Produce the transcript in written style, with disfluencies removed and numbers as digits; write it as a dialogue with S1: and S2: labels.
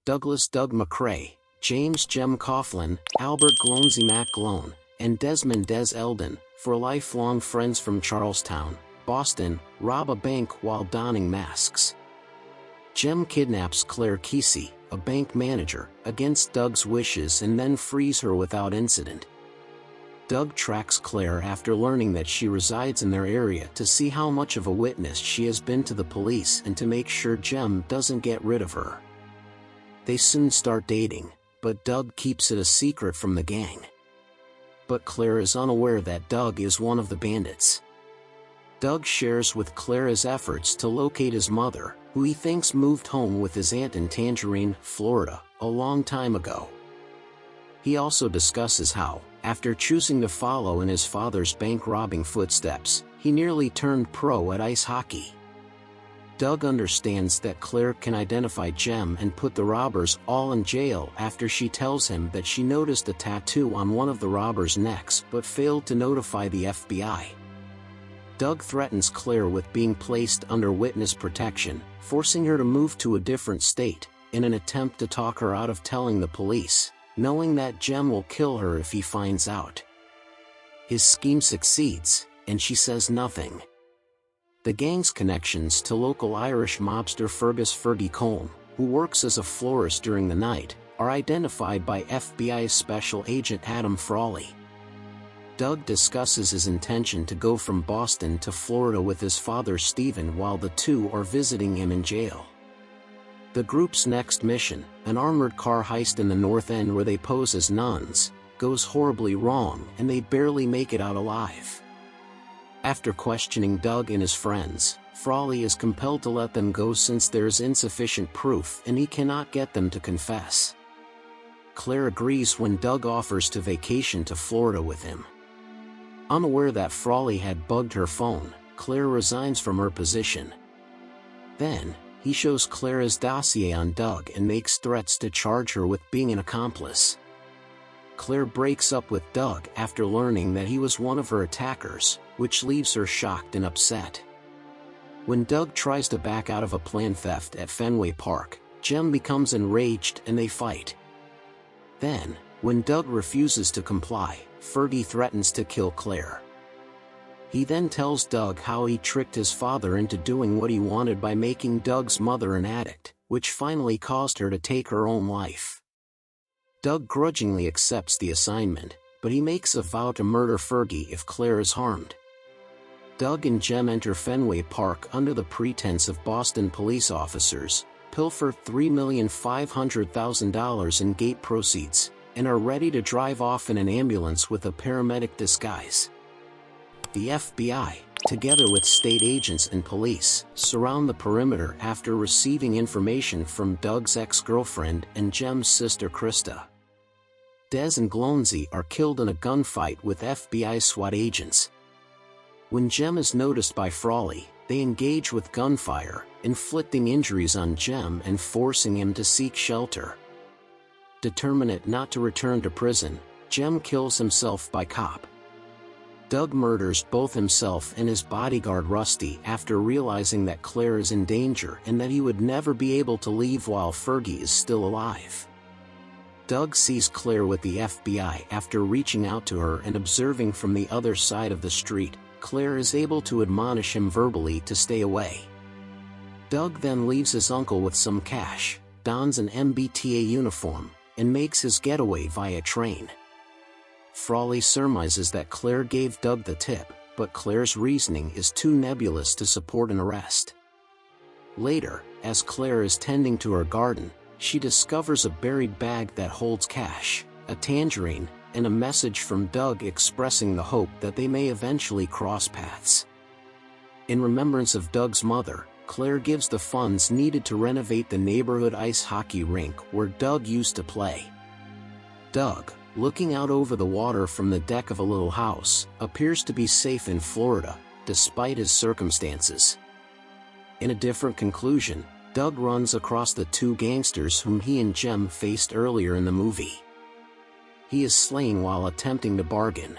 S1: Douglas Doug McCrae, James Jem Coughlin, Albert Glonzy Mac Glone, and Desmond Des Eldon, for lifelong friends from Charlestown, Boston, rob a bank while donning masks. Jem kidnaps Claire Kesey, a bank manager, against Doug's wishes and then frees her without incident. Doug tracks Claire after learning that she resides in their area to see how much of a witness she has been to the police and to make sure Jem doesn't get rid of her. They soon start dating, but Doug keeps it a secret from the gang. But Claire is unaware that Doug is one of the bandits. Doug shares with Claire his efforts to locate his mother, who he thinks moved home with his aunt in Tangerine, Florida, a long time ago. He also discusses how, after choosing to follow in his father's bank-robbing footsteps, he nearly turned pro at ice hockey. Doug understands that Claire can identify Jem and put the robbers all in jail after she tells him that she noticed a tattoo on one of the robbers' necks but failed to notify the FBI. Doug threatens Claire with being placed under witness protection, forcing her to move to a different state, in an attempt to talk her out of telling the police, knowing that Jem will kill her if he finds out. His scheme succeeds, and she says nothing. The gang's connections to local Irish mobster Fergus Fergie Colm, who works as a florist during the night, are identified by FBI Special Agent Adam Frawley. Doug discusses his intention to go from Boston to Florida with his father Stephen while the two are visiting him in jail. The group's next mission, an armored car heist in the North End where they pose as nuns, goes horribly wrong and they barely make it out alive. After questioning Doug and his friends, Frawley is compelled to let them go since there is insufficient proof and he cannot get them to confess. Claire agrees when Doug offers to vacation to Florida with him. Unaware that Frawley had bugged her phone, Claire resigns from her position. Then, he shows Claire his dossier on Doug and makes threats to charge her with being an accomplice. Claire breaks up with Doug after learning that he was one of her attackers, which leaves her shocked and upset. When Doug tries to back out of a planned theft at Fenway Park, Jem becomes enraged and they fight. Then, when Doug refuses to comply, Fergie threatens to kill Claire. He then tells Doug how he tricked his father into doing what he wanted by making Doug's mother an addict, which finally caused her to take her own life. Doug grudgingly accepts the assignment, but he makes a vow to murder Fergie if Claire is harmed. Doug and Jem enter Fenway Park under the pretense of Boston police officers, pilfer $3,500,000 in gate proceeds, and are ready to drive off in an ambulance with a paramedic disguise. The FBI, together with state agents and police, surround the perimeter after receiving information from Doug's ex-girlfriend and Jem's sister Krista. Des and Glonzy are killed in a gunfight with FBI SWAT agents. When Jem is noticed by Frawley, they engage with gunfire, inflicting injuries on Jem and forcing him to seek shelter. Determined not to return to prison, Jem kills himself by cop. Doug murders both himself and his bodyguard Rusty after realizing that Claire is in danger and that he would never be able to leave while Fergie is still alive. Doug sees Claire with the FBI after reaching out to her and observing from the other side of the street. Claire is able to admonish him verbally to stay away. Doug then leaves his uncle with some cash, dons an MBTA uniform, and makes his getaway via train. Frawley surmises that Claire gave Doug the tip, but Claire's reasoning is too nebulous to support an arrest. Later, as Claire is tending to her garden, she discovers a buried bag that holds cash, a tangerine, and a message from Doug expressing the hope that they may eventually cross paths. In remembrance of Doug's mother, Claire gives the funds needed to renovate the neighborhood ice hockey rink where Doug used to play. Doug, looking out over the water from the deck of a little house, appears to be safe in Florida, despite his circumstances. In a different conclusion, Doug runs across the two gangsters whom he and Jem faced earlier in the movie. He is slain while attempting to bargain.